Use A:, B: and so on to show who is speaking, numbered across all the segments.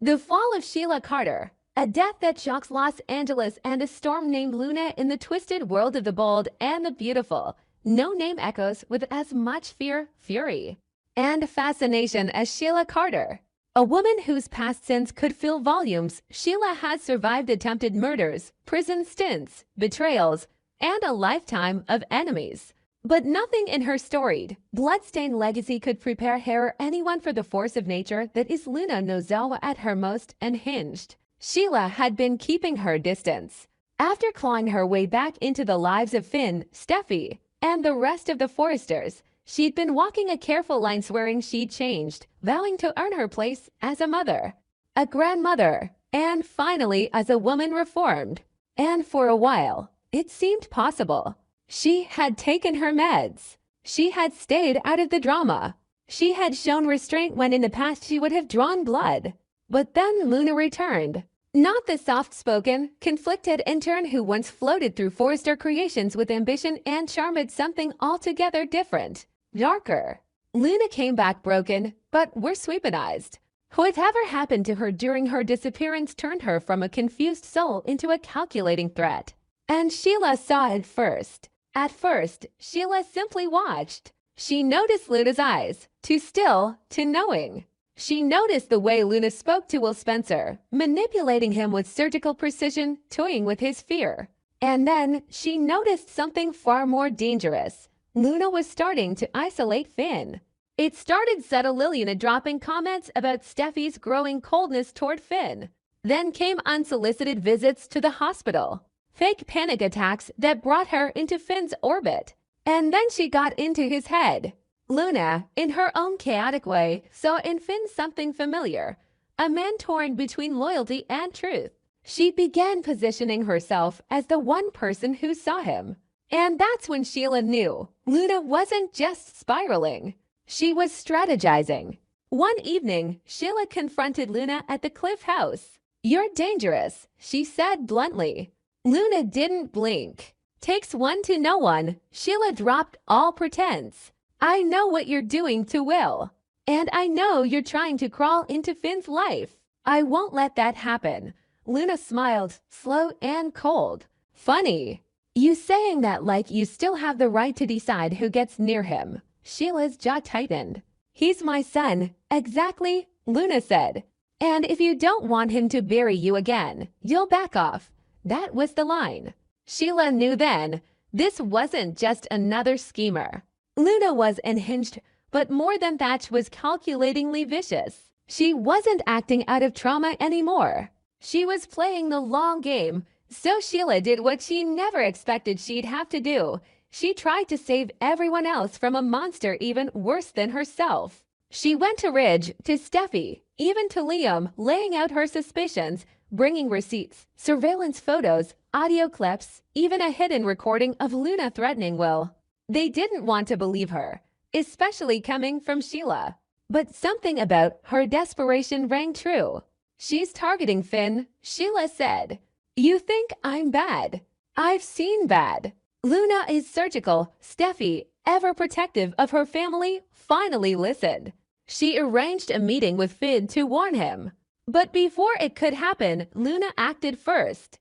A: The fall of Sheila Carter, a death that shocks Los Angeles, and a storm named Luna in the twisted world of the bold and the beautiful. No name echoes with as much fear, fury, and fascination as Sheila Carter. A woman whose past sins could fill volumes, Sheila has survived attempted murders, prison stints, betrayals, and a lifetime of enemies. But nothing in her storied, bloodstained legacy could prepare her or anyone for the force of nature that is Luna Nozawa at her most unhinged. Sheila had been keeping her distance. After clawing her way back into the lives of Finn, Steffi, and the rest of the Forresters, she'd been walking a careful line, swearing she'd changed, vowing to earn her place as a mother, a grandmother, and finally as a woman reformed. And for a while, it seemed possible. She had taken her meds. She had stayed out of the drama. She had shown restraint when in the past she would have drawn blood. But then Luna returned. Not the soft-spoken, conflicted intern who once floated through Forrester Creations with ambition and charm, but something altogether different, darker. Luna came back broken, but worse weaponized. Whatever happened to her during her disappearance turned her from a confused soul into a calculating threat. And Sheila saw it first. At first, Sheila simply watched. She noticed Luna's eyes, too still, to knowing. She noticed the way Luna spoke to Will Spencer, manipulating him with surgical precision, toying with his fear. And then she noticed something far more dangerous. Luna was starting to isolate Finn. It started subtle. Luna dropping comments about Steffi's growing coldness toward Finn. Then came unsolicited visits to the hospital. Fake panic attacks that brought her into Finn's orbit. And then she got into his head. Luna, in her own chaotic way, saw in Finn something familiar, a man torn between loyalty and truth. She began positioning herself as the one person who saw him. And that's when Sheila knew Luna wasn't just spiraling. She was strategizing. One evening, Sheila confronted Luna at the Cliff House. "You're dangerous," she said bluntly. Luna didn't blink. "Takes one to know one." Sheila dropped all pretense. "I know what you're doing to Will. And I know you're trying to crawl into Finn's life. I won't let that happen." Luna smiled, slow and cold. "Funny. You saying that like you still have the right to decide who gets near him." Sheila's jaw tightened. "He's my son." "Exactly," Luna said. "And if you don't want him to bury you again, you'll back off." That was the line. Sheila knew then, this wasn't just another schemer. Luna was unhinged, but more than that, she was calculatingly vicious. She wasn't acting out of trauma anymore. She was playing the long game. So Sheila did what she never expected she'd have to do. She tried to save everyone else from a monster even worse than herself. She went to Ridge, to Steffi, even to Liam, laying out her suspicions, bringing receipts, surveillance photos, audio clips, even a hidden recording of Luna threatening Will. They didn't want to believe her, especially coming from Sheila. But something about her desperation rang true. "She's targeting Finn," Sheila said. "You think I'm bad? I've seen bad." Luna is surgical. Steffi, ever protective of her family, finally listened. She arranged a meeting with Finn to warn him. But before it could happen, Luna acted first.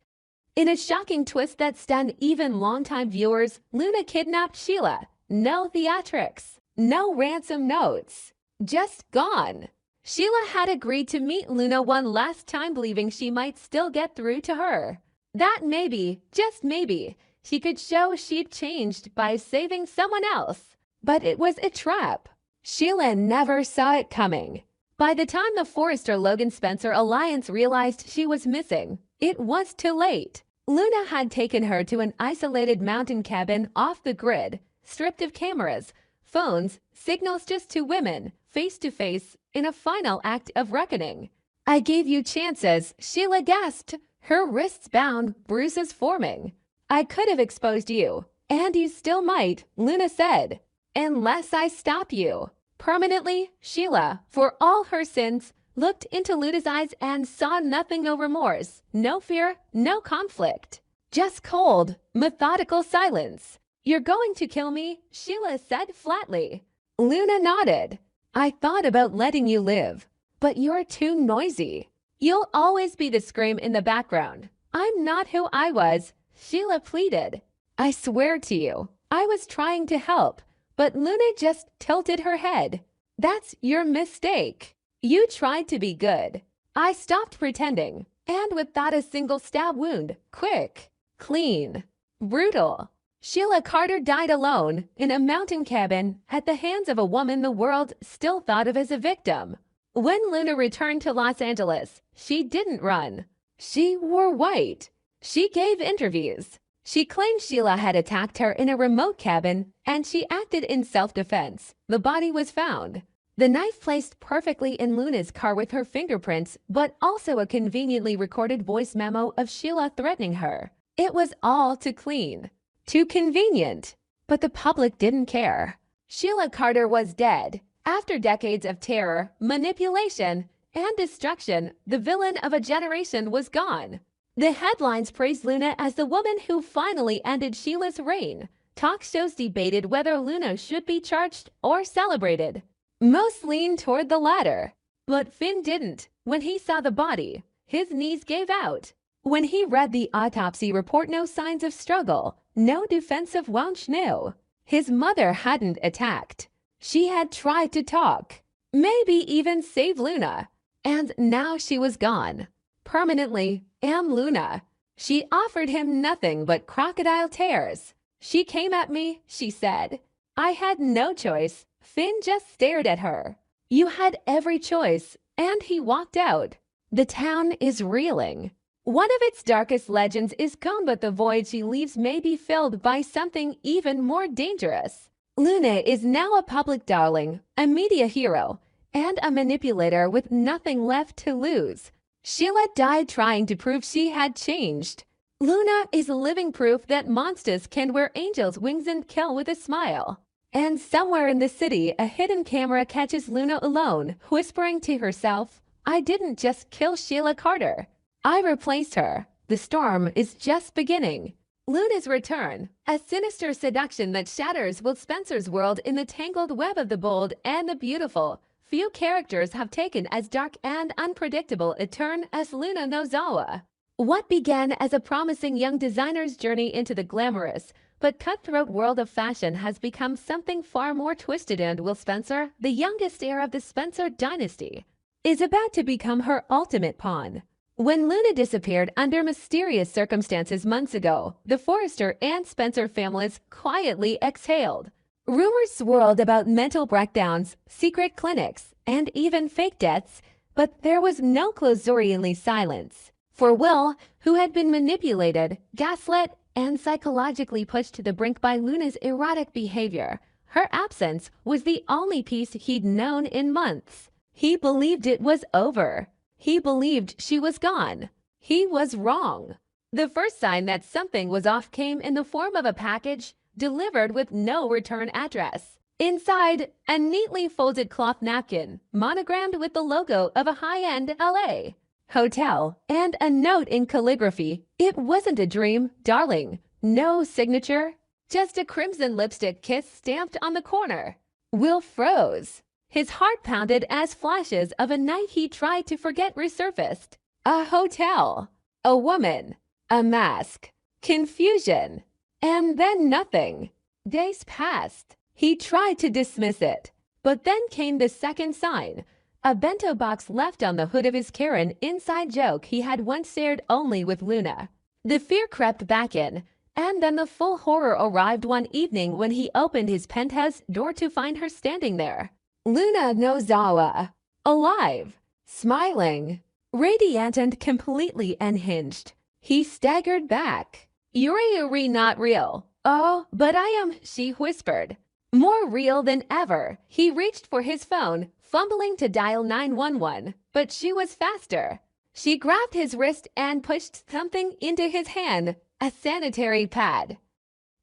A: In a shocking twist that stunned even longtime viewers, Luna kidnapped Sheila. No theatrics, no ransom notes, just gone. Sheila had agreed to meet Luna one last time, believing she might still get through to her. That maybe, just maybe, she could show she'd changed by saving someone else. But it was a trap. Sheila never saw it coming. By the time the Forrester-Logan Spencer alliance realized she was missing, it was too late. Luna had taken her to an isolated mountain cabin off the grid, stripped of cameras, phones, signals, just two women, face to face, in a final act of reckoning. "I gave you chances," Sheila gasped, her wrists bound, bruises forming. "I could have exposed you, and you still might," Luna said. "Unless I stop you." Permanently, Sheila, for all her sins, looked into Luna's eyes and saw nothing. No remorse, no fear, no conflict. Just cold, methodical silence. "You're going to kill me," Sheila said flatly. Luna nodded. "I thought about letting you live, but you're too noisy." You'll always be the scream in the background. I'm not who I was, Sheila pleaded. I swear to you, I was trying to help, but Luna just tilted her head. That's your mistake. You tried to be good. I stopped pretending, and without a single stab wound, quick, clean, brutal. Sheila Carter died alone in a mountain cabin at the hands of a woman the world still thought of as a victim. When Luna returned to Los Angeles, she didn't run. She wore white. She gave interviews. She claimed Sheila had attacked her in a remote cabin, and she acted in self-defense. The body was found. The knife placed perfectly in Luna's car with her fingerprints, but also a conveniently recorded voice memo of Sheila threatening her. It was all too clean. Too convenient. But the public didn't care. Sheila Carter was dead. After decades of terror, manipulation, and destruction, the villain of a generation was gone. The headlines praised Luna as the woman who finally ended Sheila's reign. Talk shows debated whether Luna should be charged or celebrated. Most leaned toward the latter. But Finn didn't. When he saw the body, his knees gave out. When he read the autopsy report, no signs of struggle, no defensive wound, no. His mother hadn't attacked. She had tried to talk, maybe even save Luna. And now she was gone. Permanently, Luna. She offered him nothing but crocodile tears. She came at me, she said. I had no choice. Finn just stared at her. You had every choice, and he walked out. The town is reeling. One of its darkest legends is gone, but the void she leaves may be filled by something even more dangerous. Luna is now a public darling, a media hero, and a manipulator with nothing left to lose. Sheila died trying to prove she had changed. Luna is living proof that monsters can wear angels' wings and kill with a smile. And somewhere in the city, a hidden camera catches Luna alone, whispering to herself, I didn't just kill Sheila Carter. I replaced her. The storm is just beginning. Luna's return, a sinister seduction that shatters Will Spencer's world in the tangled web of the bold and the beautiful. Few characters have taken as dark and unpredictable a turn as Luna Nozawa. What began as a promising young designer's journey into the glamorous but cutthroat world of fashion has become something far more twisted, and Will Spencer, the youngest heir of the Spencer dynasty, is about to become her ultimate pawn. When Luna disappeared under mysterious circumstances months ago, the Forrester and Spencer families quietly exhaled. Rumors swirled about mental breakdowns, secret clinics, and even fake deaths, but there was no closurianly silence. For Will, who had been manipulated, gaslit, and psychologically pushed to the brink by Luna's erratic behavior, her absence was the only peace he'd known in months. He believed it was over. He believed she was gone. He was wrong. The first sign that something was off came in the form of a package delivered with no return address. Inside, a neatly folded cloth napkin, monogrammed with the logo of a high-end LA hotel, and a note in calligraphy. It wasn't a dream, darling. No signature, just a crimson lipstick kiss stamped on the corner. Will froze. His heart pounded as flashes of a night he tried to forget resurfaced. A hotel, a woman, a mask, confusion, and then nothing. Days passed. He tried to dismiss it, but then came the second sign. A bento box left on the hood of his Karen inside joke he had once shared only with Luna. The fear crept back in, and then the full horror arrived one evening when he opened his penthouse door to find her standing there. Luna Nozawa, alive, smiling, radiant and completely unhinged. He staggered back. Yuri not real. Oh, but I am, she whispered. More real than ever. He reached for his phone, fumbling to dial 911, but she was faster. She grabbed his wrist and pushed something into his hand, a sanitary pad.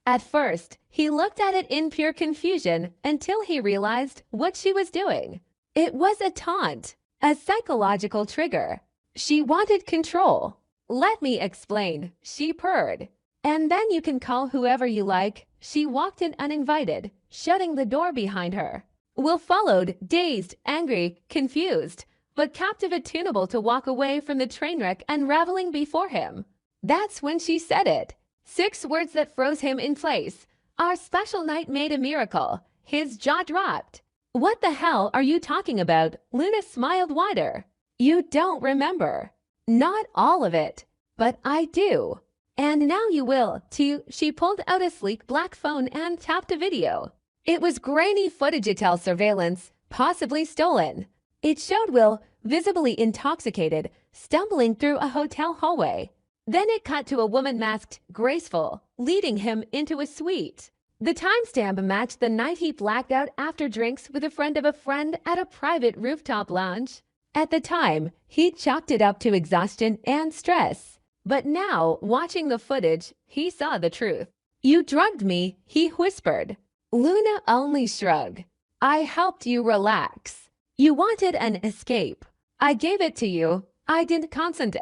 A: At first, he looked at it in pure confusion until he realized what she was doing. It was a taunt, a psychological trigger. She wanted control. Let me explain, she purred. And then you can call whoever you like. She walked in uninvited, shutting the door behind her. Will followed, dazed, angry, confused. but captive and tunable to walk away from the train wreck unraveling before him. That's when she said it. 6 words that froze him in place. Our special night made a miracle. His jaw dropped. What the hell are you talking about? Luna smiled wider. You don't remember. Not all of it. But I do. And now you will, too. She pulled out a sleek black phone and tapped a video. It was grainy footage-style surveillance, possibly stolen. It showed Will, visibly intoxicated, stumbling through a hotel hallway. Then it cut to a woman masked, graceful, leading him into a suite. The timestamp matched the night he blacked out after drinks with a friend of a friend at a private rooftop lounge. At the time, he chalked it up to exhaustion and stress. But now, watching the footage, he saw the truth. You drugged me, he whispered. Luna only shrugged. I helped you relax. You wanted an escape. I gave it to you. I didn't consent,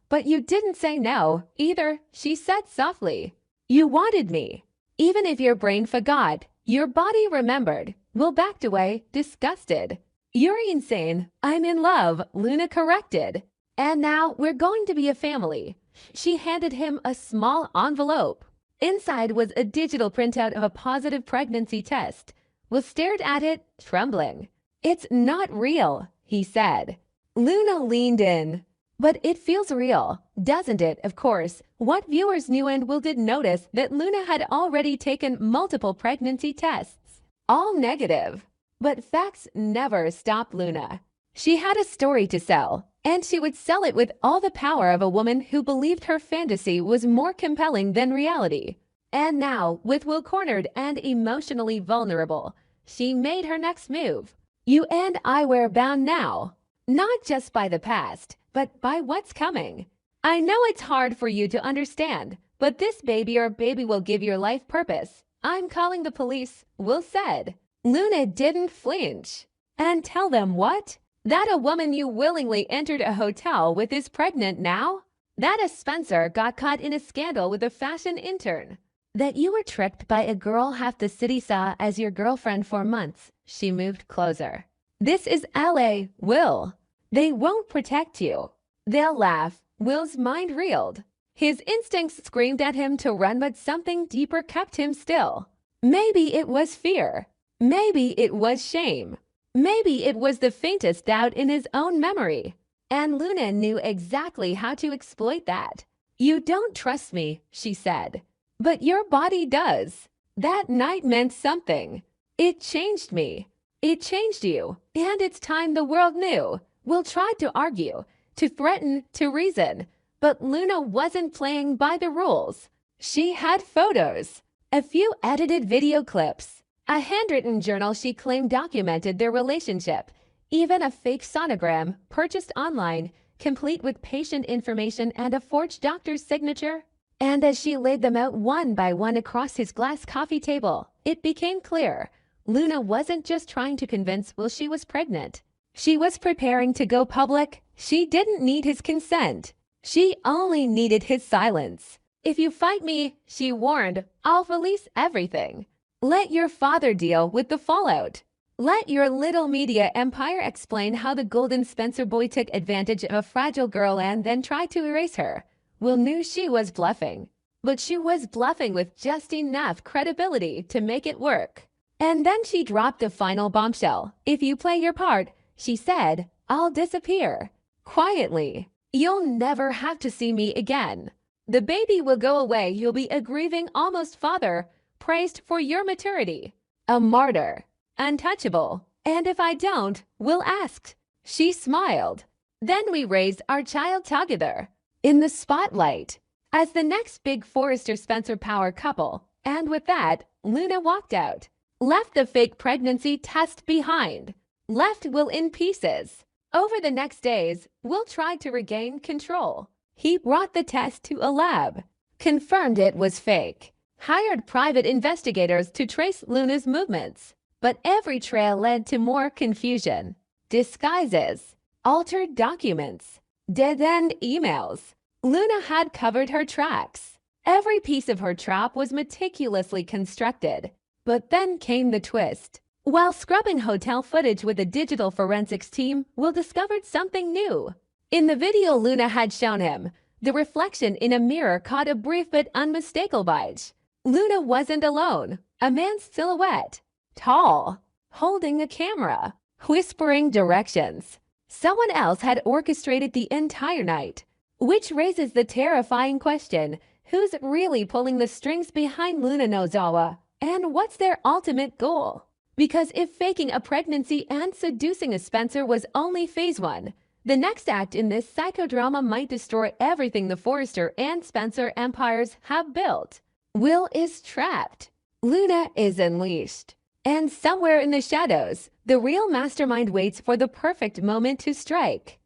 A: but you didn't say no, either, she said softly. You wanted me. Even if your brain forgot, your body remembered. Will backed away, disgusted. You're insane. I'm in love, Luna corrected. And now we're going to be a family. She handed him a small envelope. Inside was a digital printout of a positive pregnancy test. Will stared at it, trembling. It's not real, he said. Luna leaned in. But it feels real, doesn't it? Of course, what viewers knew and Will did notice that Luna had already taken multiple pregnancy tests. All negative. But facts never stopped Luna. She had a story to sell, and she would sell it with all the power of a woman who believed her fantasy was more compelling than reality. And now, with Will cornered and emotionally vulnerable, she made her next move. You and I were bound now, not just by the past, but by what's coming. I know it's hard for you to understand, but this baby will give your life purpose. I'm calling the police, Will said. Luna didn't flinch. And tell them what? That a woman you willingly entered a hotel with is pregnant now? That a Spencer got caught in a scandal with a fashion intern? That you were tricked by a girl half the city saw as your girlfriend for months? She moved closer. This is LA, Will. They won't protect you. They'll laugh. Will's mind reeled. His instincts screamed at him to run, but something deeper kept him still. Maybe it was fear. Maybe it was shame. Maybe it was the faintest doubt in his own memory. And Luna knew exactly how to exploit that. You don't trust me, she said. But your body does. That night meant something. It changed me. It changed you. And it's time the world knew. Will tried to argue, to threaten, to reason. But Luna wasn't playing by the rules. She had photos. A few edited video clips. A handwritten journal she claimed documented their relationship. Even a fake sonogram purchased online, complete with patient information and a forged doctor's signature. And as she laid them out one by one across his glass coffee table, it became clear. Luna wasn't just trying to convince Will she was pregnant. She was preparing to go public. She didn't need his consent. She only needed his silence. If you fight me, she warned, I'll release everything. Let your father deal with the fallout. Let your little media empire explain how the Golden Spencer boy took advantage of a fragile girl and then tried to erase her. Will knew she was bluffing. But she was bluffing with just enough credibility to make it work. And then she dropped the final bombshell. If you play your part, she said, I'll disappear. Quietly. You'll never have to see me again. The baby will go away. You'll be a grieving almost father, praised for your maturity. A martyr. Untouchable. And if I don't, Will asked. She smiled. Then we raised our child together. In the spotlight. As the next big Forrester Spencer power couple. And with that, Luna walked out. Left the fake pregnancy test behind. Left Will in pieces. Over the next days, Will tried to regain control. He brought the test to a lab. Confirmed it was fake. Hired private investigators to trace Luna's movements. But every trail led to more confusion. Disguises. Altered documents. Dead-end emails. Luna had covered her tracks. Every piece of her trap was meticulously constructed. But then came the twist. While scrubbing hotel footage with a digital forensics team, Will discovered something new. In the video Luna had shown him, the reflection in a mirror caught a brief but unmistakable edge. Luna wasn't alone. A man's silhouette, tall, holding a camera, whispering directions. Someone else had orchestrated the entire night, which raises the terrifying question, who's really pulling the strings behind Luna Nozawa, and what's their ultimate goal? Because if faking a pregnancy and seducing a Spencer was only phase 1, the next act in this psychodrama might destroy everything the Forrester and Spencer empires have built. Will is trapped. Luna is unleashed. And somewhere in the shadows, the real mastermind waits for the perfect moment to strike.